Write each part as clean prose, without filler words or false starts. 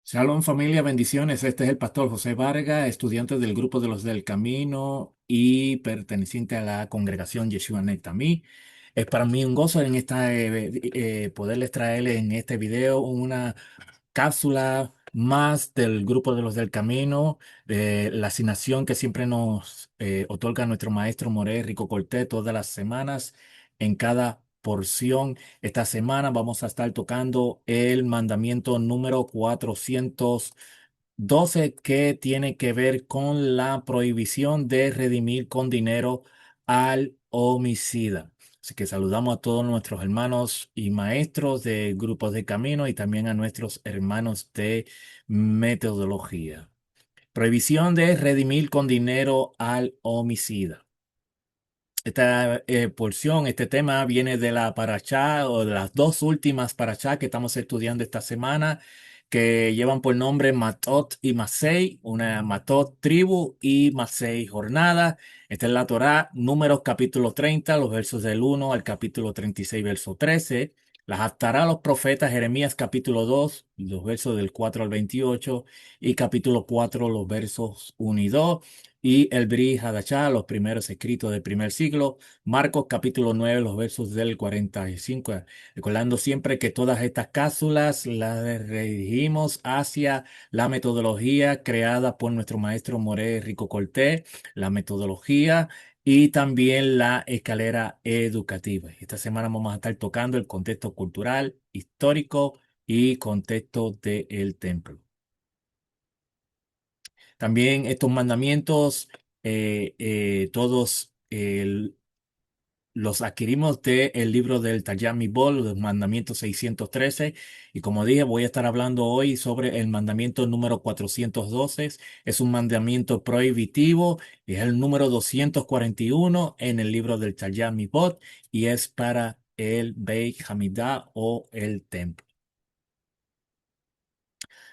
Shalom familia, bendiciones. Este es el pastor José Vargas, estudiante del grupo de los del Camino y perteneciente a la congregación Yeshua Netami. Es para mí un gozo en poderles traer en este video una cápsula más del grupo de los del Camino, de la asignación que siempre nos otorga nuestro maestro Moré Rico Cortés todas las semanas en cada porción. Esta semana vamos a estar tocando el mandamiento número 412 que tiene que ver con la prohibición de redimir con dinero al homicida. Así que saludamos a todos nuestros hermanos y maestros de grupos de camino y también a nuestros hermanos de metodología. Prohibición de redimir con dinero al homicida. Esta porción, este tema viene de la parashá o de las dos últimas parashá que estamos estudiando esta semana, que llevan por nombre Matot y Masei, una Matot tribu y Masei jornada. Esta es la Torá, Números capítulo 30, los versos del 1 al capítulo 36, verso 13. Las Haftará los profetas Jeremías capítulo 2, los versos del 4 al 28 y capítulo 4, los versos 1 y 2 y el Bri Hadashah, los primeros escritos del primer siglo, Marcos capítulo 9, los versos del 45. Recordando siempre que todas estas cápsulas las redirigimos hacia la metodología creada por nuestro maestro Moré Rico Cortés, la metodología y también la escalera educativa. Esta semana vamos a estar tocando el contexto cultural, histórico y contexto del templo. También estos mandamientos, todos los adquirimos del libro del Tayami Bol, los mandamientos 613. Y como dije, voy a estar hablando hoy sobre el mandamiento número 412. Es un mandamiento prohibitivo, es el número 241 en el libro del Tayami Bol y es para el Beit Hamidah o el templo.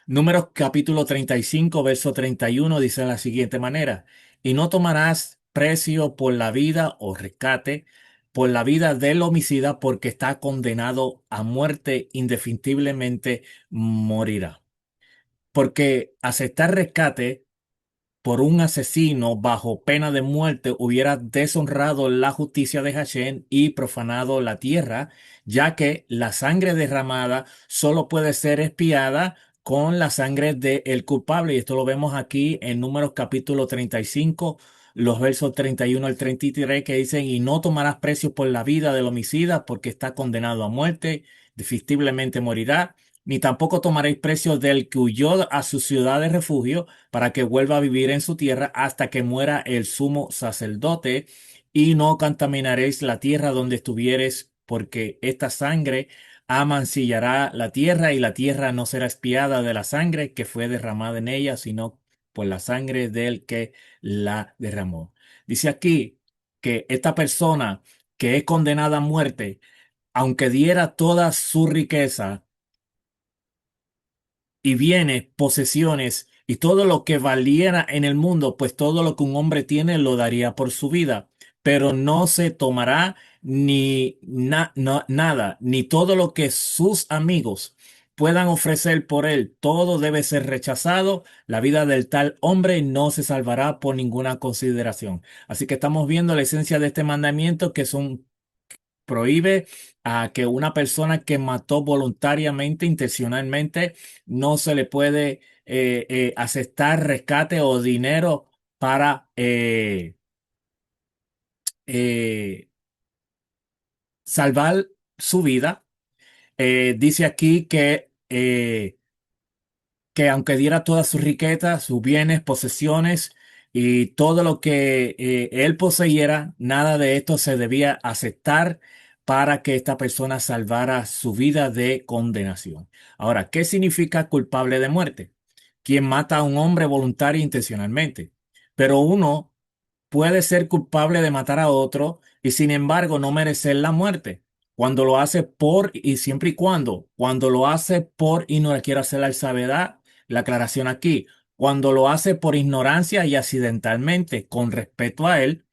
Números capítulo 35, verso 31 dice de la siguiente manera, y no tomarás precio por la vida o rescate por la vida del homicida porque está condenado a muerte indefectiblemente morirá. Porque aceptar rescate por un asesino bajo pena de muerte hubiera deshonrado la justicia de Hashem y profanado la tierra, ya que la sangre derramada solo puede ser expiada con la sangre del culpable. Y esto lo vemos aquí en Números capítulo 35, los versos 31 al 33, que dicen, y no tomarás precio por la vida del homicida porque está condenado a muerte, definitivamente morirá. Ni tampoco tomaréis precio del que huyó a su ciudad de refugio para que vuelva a vivir en su tierra hasta que muera el sumo sacerdote, y no contaminaréis la tierra donde estuvieres, porque esta sangre amancillará la tierra, y la tierra no será expiada de la sangre que fue derramada en ella, sino por la sangre del que la derramó. Dice aquí que esta persona que es condenada a muerte, aunque diera toda su riqueza, y bienes, posesiones y todo lo que valiera en el mundo, pues todo lo que un hombre tiene lo daría por su vida, pero no se tomará nada, ni todo lo que sus amigos puedan ofrecer por él, todo debe ser rechazado. La vida del tal hombre no se salvará por ninguna consideración. Así que estamos viendo la esencia de este mandamiento, que son prohíbe a que una persona que mató voluntariamente, intencionalmente, no se le puede aceptar rescate o dinero para eh, salvar su vida. Dice aquí que aunque diera todas sus riquezas, sus bienes, posesiones y todo lo que él poseyera, nada de esto se debía aceptar para que esta persona salvara su vida de condenación. Ahora, ¿qué significa culpable de muerte? Quien mata a un hombre voluntario e intencionalmente. Pero uno puede ser culpable de matar a otro y sin embargo no merecer la muerte. Cuando lo hace por y siempre y cuando lo hace por y no le quiere hacer la salvedad, la aclaración aquí, cuando lo hace por ignorancia y accidentalmente, con respeto a él,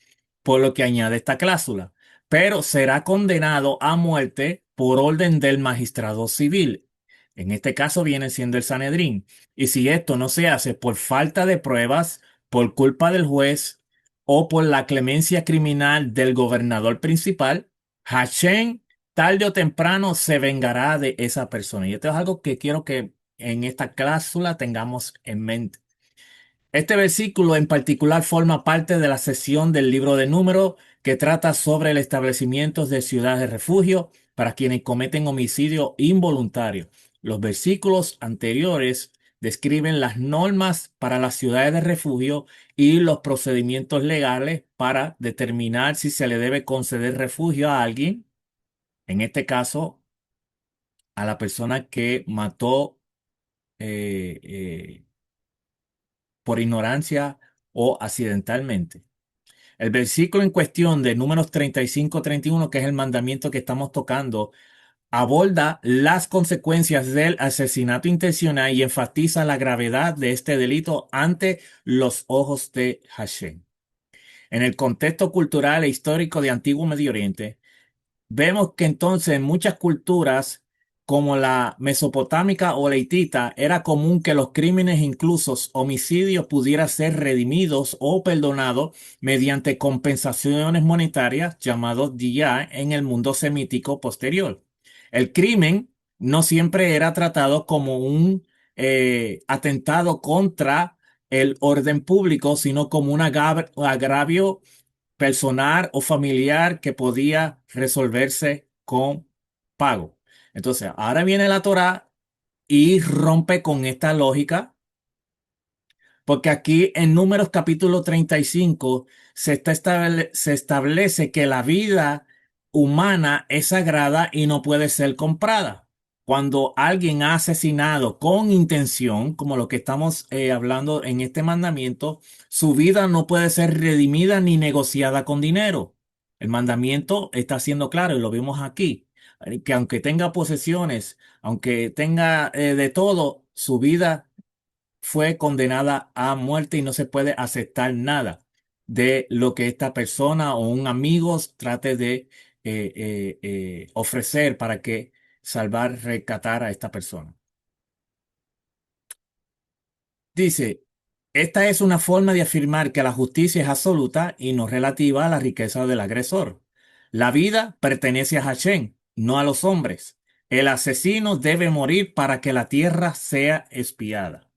por lo que añade esta cláusula, pero será condenado a muerte por orden del magistrado civil. En este caso viene siendo el Sanedrín. Y si esto no se hace por falta de pruebas, por culpa del juez o por la clemencia criminal del gobernador principal, Hashem tarde o temprano se vengará de esa persona. Y esto es algo que quiero que en esta cláusula tengamos en mente. Este versículo en particular forma parte de la sección del libro de Números que trata sobre el establecimiento de ciudades de refugio para quienes cometen homicidio involuntario. Los versículos anteriores describen las normas para las ciudades de refugio y los procedimientos legales para determinar si se le debe conceder refugio a alguien, en este caso a la persona que mató eh, eh, por ignorancia o accidentalmente. El versículo en cuestión de Números 35-31, que es el mandamiento que estamos tocando, aborda las consecuencias del asesinato intencional y enfatiza la gravedad de este delito ante los ojos de Hashem. En el contexto cultural e histórico de Antiguo Medio Oriente, vemos que entonces en muchas culturas, como la mesopotámica o la hitita, era común que los crímenes, incluso homicidios, pudieran ser redimidos o perdonados mediante compensaciones monetarias llamados diyah en el mundo semítico posterior. El crimen no siempre era tratado como un atentado contra el orden público, sino como un agravio personal o familiar que podía resolverse con pago. Entonces, ahora viene la Torá y rompe con esta lógica, porque aquí en Números capítulo 35 se establece que la vida humana es sagrada y no puede ser comprada. Cuando alguien ha asesinado con intención, como lo que estamos hablando en este mandamiento, su vida no puede ser redimida ni negociada con dinero. El mandamiento está siendo claro y lo vimos aquí, que aunque tenga posesiones, aunque tenga de todo, su vida fue condenada a muerte y no se puede aceptar nada de lo que esta persona o un amigo trate de ofrecer para que salvar, rescatar a esta persona. Dice, esta es una forma de afirmar que la justicia es absoluta y no relativa a la riqueza del agresor. La vida pertenece a Hashem, no a los hombres. El asesino debe morir para que la tierra sea expiada.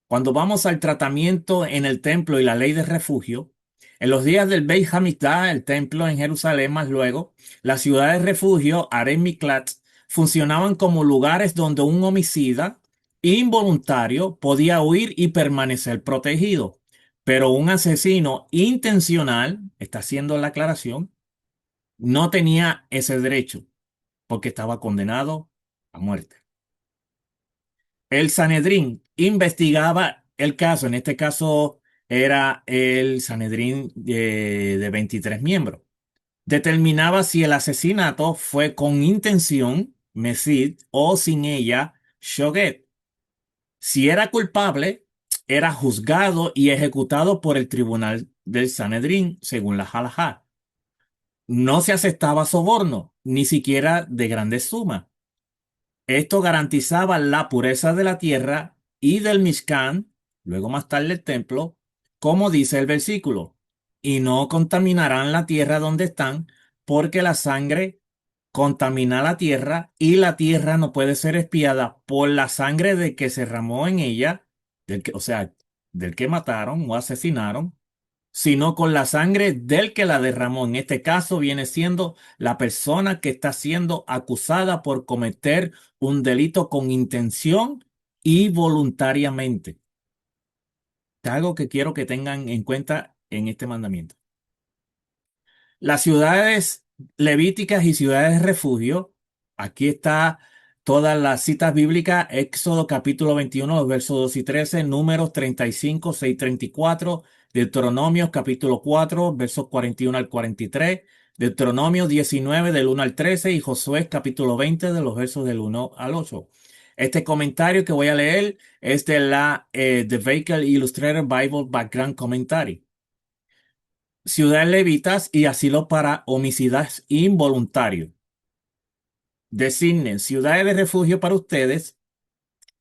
Cuando vamos al tratamiento en el templo y la ley de refugio, en los días del Beit Hamikdash, el templo en Jerusalén, más luego, las ciudades de refugio, Arem Miklat, funcionaban como lugares donde un homicida involuntario podía huir y permanecer protegido. Pero un asesino intencional, está haciendo la aclaración, no tenía ese derecho porque estaba condenado a muerte. El Sanedrín investigaba el caso, en este caso era el Sanedrín de 23 miembros. Determinaba si el asesinato fue con intención, mesid, o sin ella, shoget. Si era culpable, era juzgado y ejecutado por el tribunal del Sanedrín, según la halajá. No se aceptaba soborno, ni siquiera de grandes sumas. Esto garantizaba la pureza de la tierra y del Mishkan, luego más tarde el templo, como dice el versículo, y no contaminarán la tierra donde están, porque la sangre contamina la tierra y la tierra no puede ser expiada por la sangre de que se derramó en ella, o sea, del que mataron o asesinaron, sino con la sangre del que la derramó. En este caso viene siendo la persona que está siendo acusada por cometer un delito con intención y voluntariamente. Es algo que quiero que tengan en cuenta en este mandamiento. Las ciudades levíticas y ciudades de refugio. Aquí está todas las citas bíblicas: Éxodo capítulo 21, los versos 2 y 13, Números 35, 6, 34, Deuteronomios capítulo 4, versos 41 al 43, Deuteronomio 19 del 1 al 13 y Josué capítulo 20 de los versos del 1 al 8. Este comentario que voy a leer es de la The Baker Illustrated Bible Background Commentary. Ciudades levitas y asilo para homicidas involuntarios. Designen ciudades de refugio para ustedes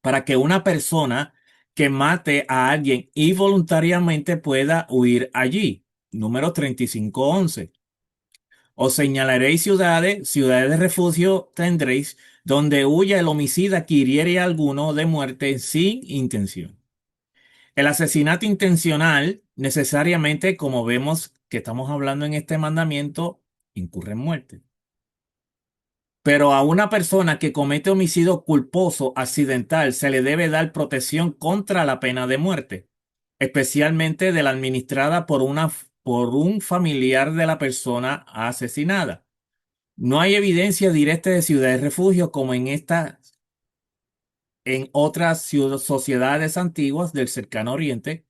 para que una persona que mate a alguien involuntariamente pueda huir allí. Número 3511. Os señalaréis ciudades, ciudades de refugio tendréis, donde huya el homicida que hiriere a alguno de muerte sin intención. El asesinato intencional, necesariamente, como vemos que estamos hablando en este mandamiento, incurre en muerte. Pero a una persona que comete homicidio culposo accidental se le debe dar protección contra la pena de muerte, especialmente de la administrada por un familiar de la persona asesinada. No hay evidencia directa de ciudades refugio como en otras sociedades antiguas del cercano oriente,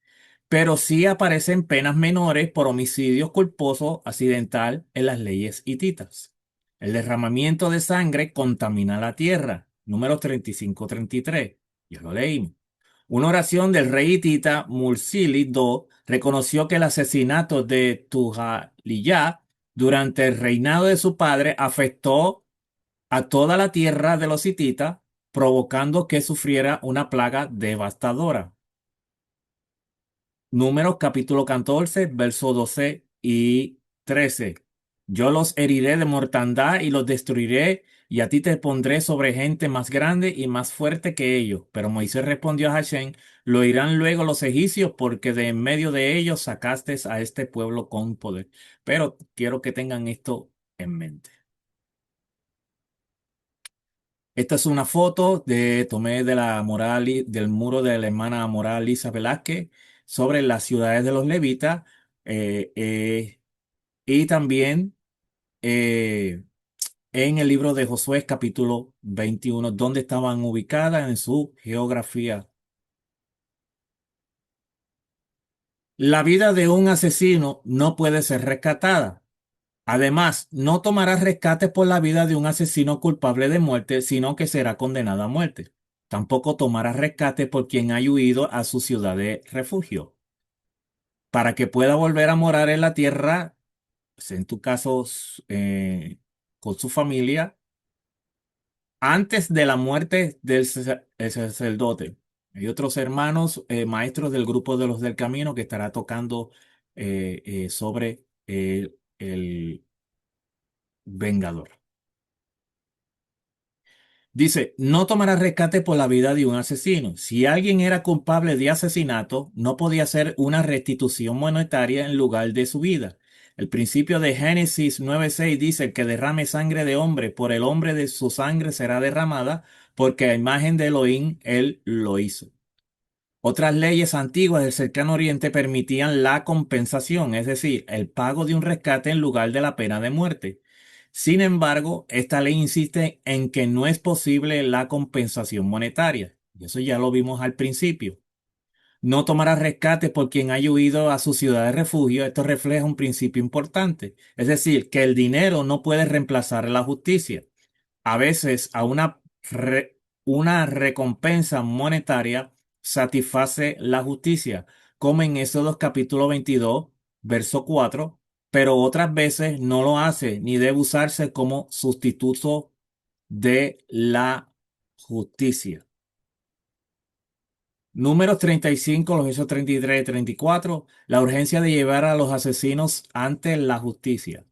pero sí aparecen penas menores por homicidio culposo accidental en las leyes hititas. El derramamiento de sangre contamina la tierra. Número 3533. Ya lo leímos. Una oración del rey hitita Mursili II reconoció que el asesinato de Tujaliyah durante el reinado de su padre afectó a toda la tierra de los hititas, provocando que sufriera una plaga devastadora. Números capítulo 14, versos 12 y 13. Yo los heriré de mortandad y los destruiré, y a ti te pondré sobre gente más grande y más fuerte que ellos. Pero Moisés respondió a Hashem, lo oirán luego los egipcios, porque de en medio de ellos sacaste a este pueblo con poder. Pero quiero que tengan esto en mente. Esta es una foto tomé de del muro de la hermana Moral Lisa Velázquez sobre las ciudades de los levitas, eh, eh, y también eh, en el libro de Josué capítulo 21 donde estaban ubicadas en su geografía. La vida de un asesino no puede ser rescatada. Además, no tomará rescate por la vida de un asesino culpable de muerte, sino que será condenado a muerte. Tampoco tomará rescate por quien haya huido a su ciudad de refugio. Para que pueda volver a morar en la tierra, pues, en tu caso, con su familia, antes de la muerte del el sacerdote. Hay otros hermanos, maestros del grupo de los del camino que estará tocando sobre el vengador. Dice, no tomará rescate por la vida de un asesino. Si alguien era culpable de asesinato, no podía hacer una restitución monetaria en lugar de su vida. El principio de Génesis 9:6 dice que derrame sangre de hombre, por el hombre de su sangre será derramada, porque a imagen de Elohim él lo hizo. Otras leyes antiguas del cercano oriente permitían la compensación, es decir, el pago de un rescate en lugar de la pena de muerte. Sin embargo, esta ley insiste en que no es posible la compensación monetaria. Y eso ya lo vimos al principio. No tomará rescate por quien haya huido a su ciudad de refugio. Esto refleja un principio importante. Es decir, que el dinero no puede reemplazar la justicia. A veces a una recompensa monetaria satisface la justicia, como en Éxodo capítulo 22, verso 4, pero otras veces no lo hace ni debe usarse como sustituto de la justicia. Números 35, los versos 33 y 34, la urgencia de llevar a los asesinos ante la justicia.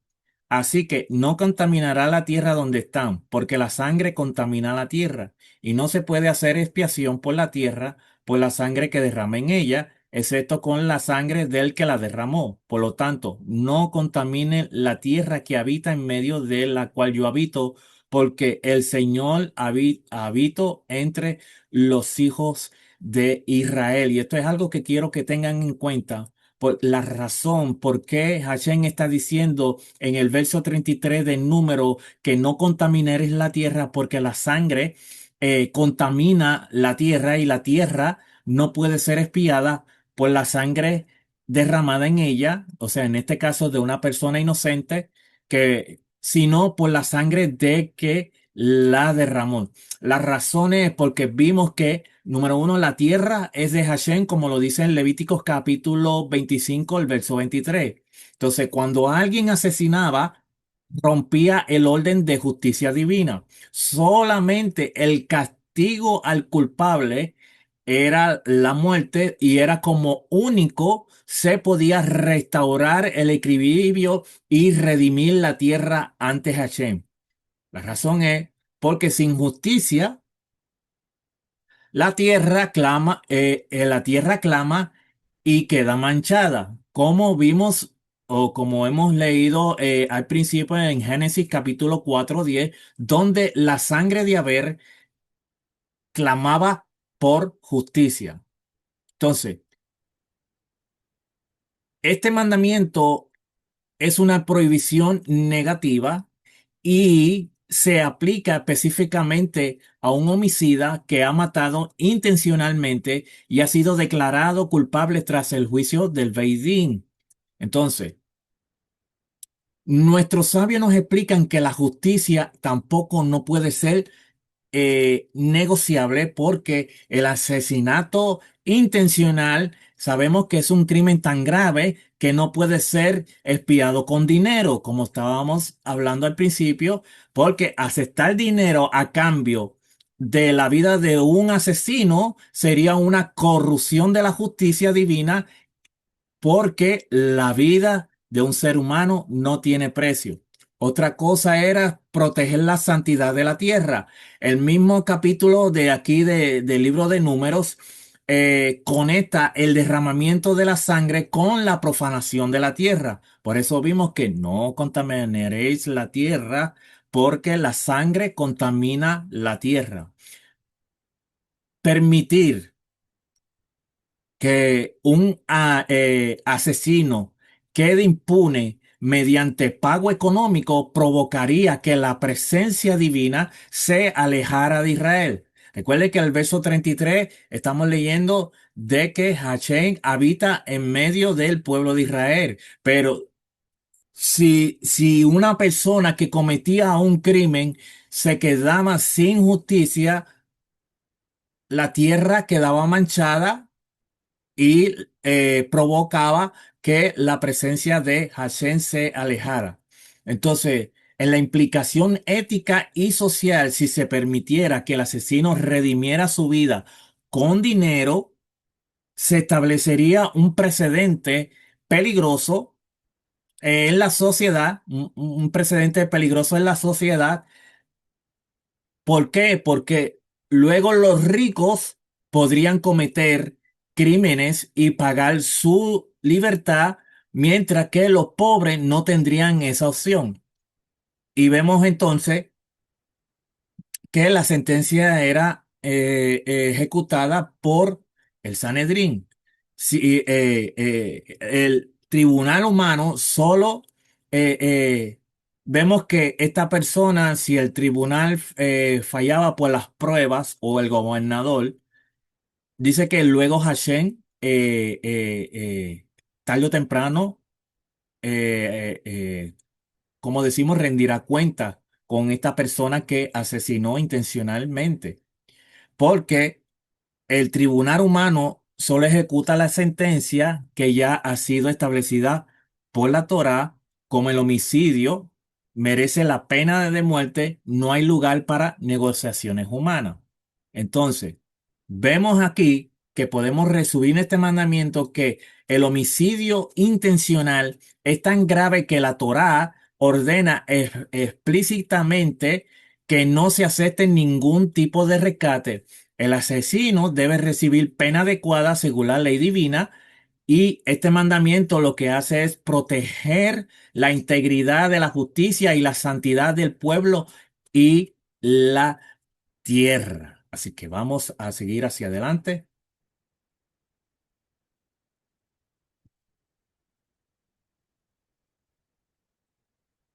Así que no contaminará la tierra donde están, porque la sangre contamina la tierra, y no se puede hacer expiación por la tierra por la sangre que derrama en ella, excepto con la sangre del que la derramó. Por lo tanto, no contamine la tierra que habita en medio de la cual yo habito, porque el Señor habito entre los hijos de Israel. Y esto es algo que quiero que tengan en cuenta. Por la razón por qué Hashem está diciendo en el verso 33 del número que no contaminares la tierra porque la sangre contamina la tierra y la tierra no puede ser expiada por la sangre derramada en ella, o sea, en este caso de una persona inocente, que sino por la sangre de que la derramó. La razón es porque vimos que, número uno, la tierra es de Hashem, como lo dice en Levíticos capítulo 25, el verso 23. Entonces, cuando alguien asesinaba, rompía el orden de justicia divina. Solamente el castigo al culpable era la muerte y era como único se podía restaurar el equilibrio y redimir la tierra ante Hashem. La razón es porque sin justicia la tierra clama y queda manchada, como vimos o como hemos leído al principio en Génesis capítulo 4:10, donde la sangre de Abel clamaba por justicia. Entonces, este mandamiento es una prohibición negativa y se aplica específicamente a un homicida que ha matado intencionalmente y ha sido declarado culpable tras el juicio del Beit Din. Entonces, nuestros sabios nos explican que la justicia tampoco no puede ser negociable porque el asesinato intencional sabemos que es un crimen tan grave que no puede ser expiado con dinero, como estábamos hablando al principio, porque aceptar dinero a cambio de la vida de un asesino sería una corrupción de la justicia divina porque la vida de un ser humano no tiene precio. Otra cosa era proteger la santidad de la tierra. El mismo capítulo de aquí del libro de Números conecta el derramamiento de la sangre con la profanación de la tierra. Por eso vimos que no contaminaréis la tierra porque la sangre contamina la tierra. Permitir que un asesino quede impune mediante pago económico provocaría que la presencia divina se alejara de Israel. Recuerde que el verso 33 estamos leyendo de que Hashem habita en medio del pueblo de Israel, pero si una persona que cometía un crimen se quedaba sin justicia, la tierra quedaba manchada y provocaba que la presencia de Hashem se alejara. Entonces, en la implicación ética y social, si se permitiera que el asesino redimiera su vida con dinero, se establecería un precedente peligroso en la sociedad, un precedente peligroso en la sociedad. ¿Por qué? Porque luego los ricos podrían cometer crímenes y pagar su libertad, mientras que los pobres no tendrían esa opción. Y vemos entonces que la sentencia era ejecutada por el Sanedrín. Si, el tribunal humano solo vemos que esta persona, si el tribunal fallaba por las pruebas o el gobernador, dice que luego Hashem, tarde o temprano, eh, eh, eh, como decimos, rendirá cuenta con esta persona que asesinó intencionalmente, porque el tribunal humano solo ejecuta la sentencia que ya ha sido establecida por la Torá, como el homicidio merece la pena de muerte, no hay lugar para negociaciones humanas. Entonces, vemos aquí que podemos resumir este mandamiento que el homicidio intencional es tan grave que la Torá ordena explícitamente que no se acepte ningún tipo de rescate. El asesino debe recibir pena adecuada según la ley divina y este mandamiento lo que hace es proteger la integridad de la justicia y la santidad del pueblo y la tierra. Así que vamos a seguir hacia adelante.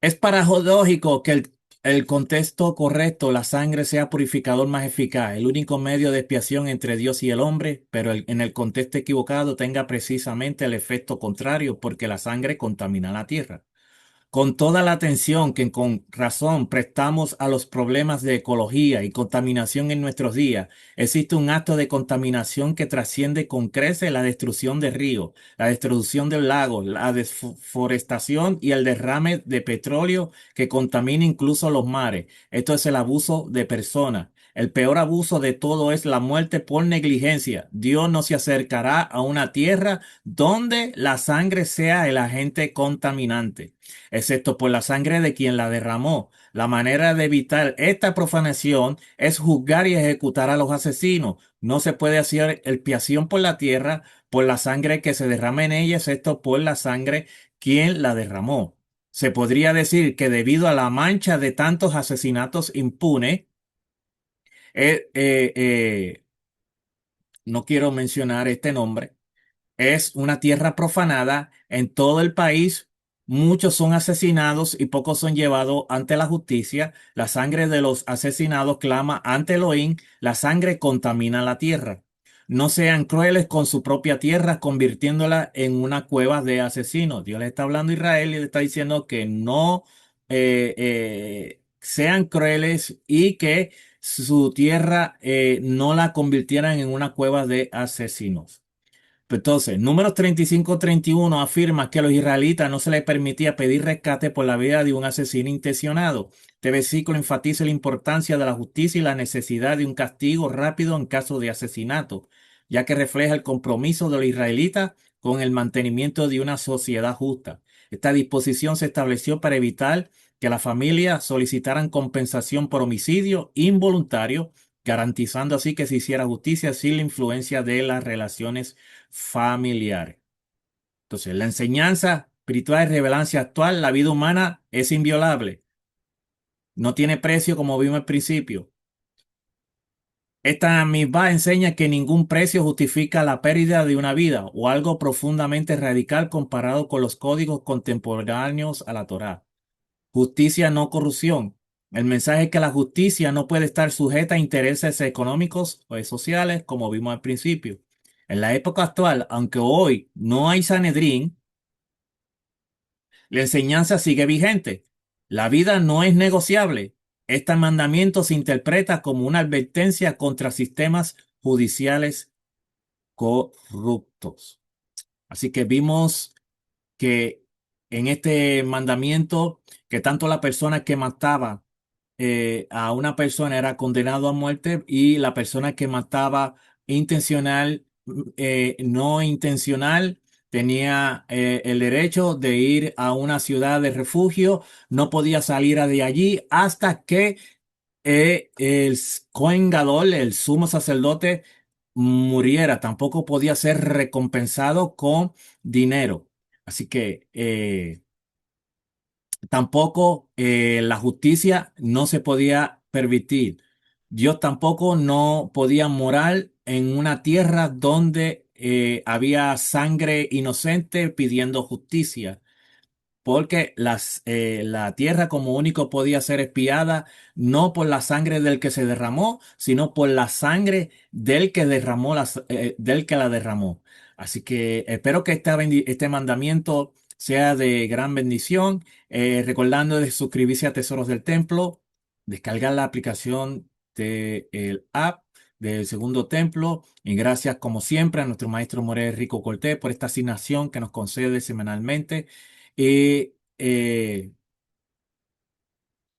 Es paradójico que el contexto correcto, la sangre sea purificador más eficaz, el único medio de expiación entre Dios y el hombre, pero en el contexto equivocado tenga precisamente el efecto contrario, porque la sangre contamina la tierra. con toda la atención que con razón prestamos a los problemas de ecología y contaminación en nuestros días, existe un acto de contaminación que trasciende con crece la destrucción de ríos, la destrucción de lagos, la deforestación y el derrame de petróleo que contamina incluso los mares. Esto es el abuso de personas. El peor abuso de todo es la muerte por negligencia. Dios no se acercará a una tierra donde la sangre sea el agente contaminante, excepto por la sangre de quien la derramó. La manera de evitar esta profanación es juzgar y ejecutar a los asesinos. No se puede hacer expiación por la tierra por la sangre que se derrama en ella, excepto por la sangre quien la derramó. Se podría decir que debido a la mancha de tantos asesinatos impunes, eh, eh, eh, no quiero mencionar este nombre, es una tierra profanada en todo el país. Muchos son asesinados y pocos son llevados ante la justicia. La sangre de los asesinados clama ante Elohim. La sangre contamina la tierra. No sean crueles con su propia tierra, convirtiéndola en una cueva de asesinos. Dios le está hablando a Israel y le está diciendo que no sean crueles y que su tierra no la convirtieran en una cueva de asesinos. Entonces, números 35-31 afirma que a los israelitas no se les permitía pedir rescate por la vida de un asesino intencionado. Este versículo enfatiza la importancia de la justicia y la necesidad de un castigo rápido en caso de asesinato, ya que refleja el compromiso de los israelitas con el mantenimiento de una sociedad justa. Esta disposición se estableció para evitar que las familias solicitaran compensación por homicidio involuntario, garantizando así que se hiciera justicia sin la influencia de las relaciones familiares. Entonces, la enseñanza espiritual de revelancia actual, la vida humana es inviolable. No tiene precio como vimos al principio. Esta misma enseña que ningún precio justifica la pérdida de una vida o algo profundamente radical comparado con los códigos contemporáneos a la Torá. Justicia, no corrupción. El mensaje es que la justicia no puede estar sujeta a intereses económicos o sociales, como vimos al principio. En la época actual, aunque hoy no hay Sanedrín, la enseñanza sigue vigente. La vida no es negociable. Este mandamiento se interpreta como una advertencia contra sistemas judiciales corruptos. Así que vimos que en este mandamiento, que tanto la persona que mataba a una persona era condenado a muerte y la persona que mataba intencional, no intencional, tenía el derecho de ir a una ciudad de refugio, no podía salir de allí hasta que el Cohen Gadol, el sumo sacerdote, muriera. Tampoco podía ser recompensado con dinero. Así que tampoco la justicia no se podía permitir. Dios tampoco no podía morar en una tierra donde había sangre inocente pidiendo justicia, porque la tierra como único podía ser espiada no por la sangre del que se derramó, sino por la sangre del que derramó del que la derramó. Así que espero que este mandamiento sea de gran bendición, recordando de suscribirse a Tesoros del Templo, descargar la aplicación del app del Segundo Templo, y gracias como siempre a nuestro maestro Morel Rico Cortés por esta asignación que nos concede semanalmente y en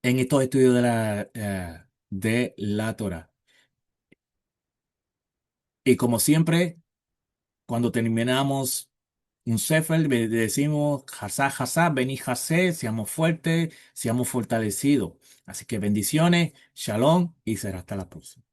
estos estudios de la Torah. Y como siempre, cuando terminamos un Sefer, decimos, Hasá, Hasá, vení Hasé, seamos fuertes, seamos fortalecidos. Así que bendiciones, shalom y será hasta la próxima.